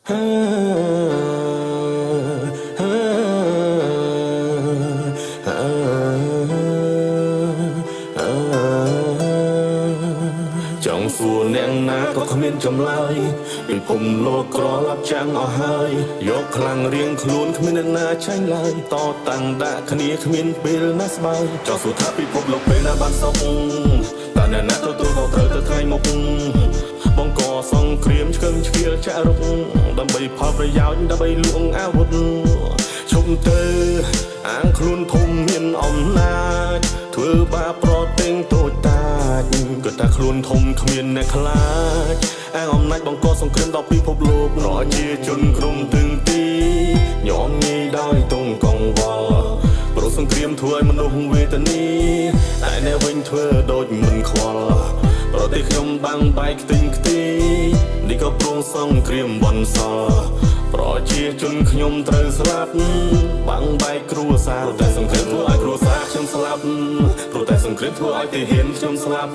ចង់សួរអ្នកណាក៏គ្មានចម្លើយពីភពលោកក្រឡាប់ចាំងអស់ហើយយកខ្លាំងរៀងខ្លួនគ្មានអ្នកណាចាញ់ឡើយតតាំងដាក់គ្នាគ្មានពេលណាស្បើយចង់សួរថាពិភពលោកពេលណាបានសុខតើអ្នកណាទទួលខុសត្រូវទៅថ្ងៃមុខបង្កសង្គ្រាមឆ្កឹងឆ្កៀលចាក់រុកដើម្បីផលប្រយោជន៍ដើម្បីលួងអាវុធឈប់ទៅអាងខ្លួនធំមានអំណាចធ្វើបាបប្រទែងតូចតាចក៏ថាខ្លួនធំគ្មានអ្នកខ្លាចអាងអំណាចបង្កសង្គ្រាមដល់ពិភពលោកប្រជាជនក្រុមទឹងទីញោមញីដោយទងកង្វល់ព្រោះសង្គ្រាមធ្វើឲ្យមនុស្សវេទនាតែអ្នកវិញធ្វើដូចមិនខ្វល់ប្រទេសខ្ញុំបាំងបែកខ្ទេញខ្ទីនេះក៏ព្រមសង្គ្រាមបន្សល់ប្រជាជនខ្ញុំត្រូវស្លាប់បាំងបែកគ្រួសារតែសង្គ្រាមធ្វើឲ្យគ្រួសារខ្ញុំស្លាប់ព្រោះតែសង្គ្រាមធ្វើឲ្យទាហានខ្ញុំស្លាប់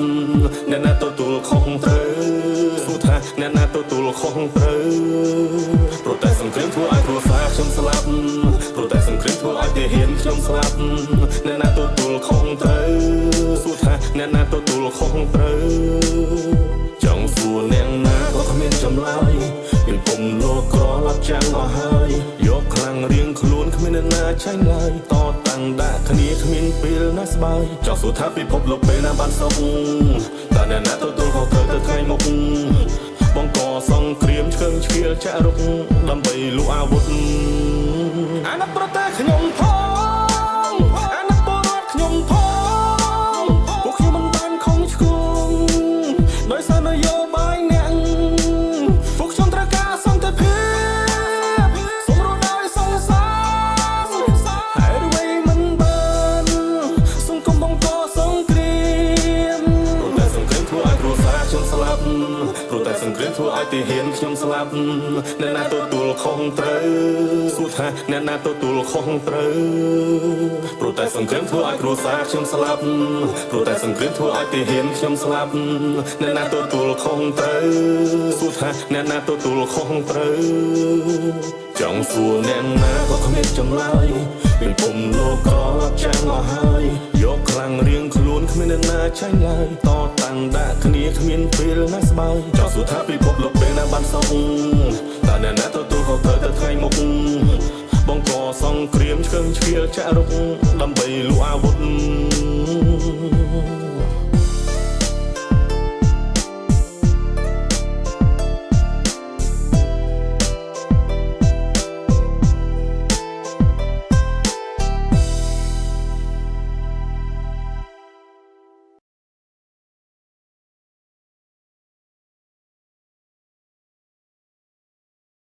អ្នកណាទទួលខុសត្រូវសួរថាអ្នកណាទទួលខុសត្រូវព្រោះតែសង្គ្រាមធ្វើឲ្យគ្រួសារខ្ញុំស្លាប់ព្រោះតែសង្គ្រាមធ្វើឲ្យទាហានខ្ញុំស្លាប់អ្នកណាទទួលខុសត្រូវសួរថាអ្នកណាទទួលខុសត្រូវចង់សួរអ្នកណាក៏គ្មានចម្លើយពីពុំលោកក្រឡាប់ចាំងអស់ហើយយកខ្លាំងរៀងខ្លួនគ្មានអ្នកណាចាញ់ឡើយតតាំងដាក់គ្នាគ្មានពេលណាស្បើយចង់សួរថាពិភពលោកពេលណាបានសុខតើអ្នកណាទទួលខុសត្រូវទៅថ្ងៃមុខបង្កសង្គ្រាមឆ្កឹងឆ្កៀលចាក់រុកដើម្បីលួចអាវុធអាណិតប្រទេសខ្ញុំផងអាណិតពលរដ្ឋខ្ញុំផងពួកខ្ញុំមិនបានខំឆ្គងដោយសារនយោបាយអ្នកពួកខ្ញុំត្រូវការសន្តិភាពសូមរស់ដោយសង្សារហើយអ្វីមិនបានសង្គមបង្កសង្គ្រាមព្រោះតែសង្គ្រាមធ្វើឲ្យគ្រួសារខ្ញុំស្លាប់ព្រោះតែសង្គ្រាមធ្វើឲ្យទាហានខ្ញុំស្លាប់អ្នកណាទទួលខុសត្រូវសួរថាអ្នកណាទទួលខុសត្រូវព្រោះតែសង្គ្រាមធ្វើឲ្យគ្រួសារខ្ញុំស្លាប់ព្រោះតែសង្គ្រាមធ្វើឲ្យទាហានខ្ញុំស្លាប់អ្នកណាទទួលខុសត្រូវសួរថាអ្នកណាទទួលខុសត្រូវចង់សួរអ្នកណាក៏គ្មានចម្លើយពីពុំលោកក្រឡាប់ចាំងអស់ហើយយកខ្លាំងរៀងខ្លួនគ្មានអ្នកណាចាញ់ឡើយតតាំងដាក់គ្នាគ្មានពេលណាស្បើយចង់សួរថាពិភពលោកពេលណាបានសុខតើអ្នកណាទទួលខុសត្រូវទៅថ្ងៃមុខបង្កសង្គ្រាមឆ្កឹងឆ្កៀលចាក់រុកដើម្បីលួចអាវុធ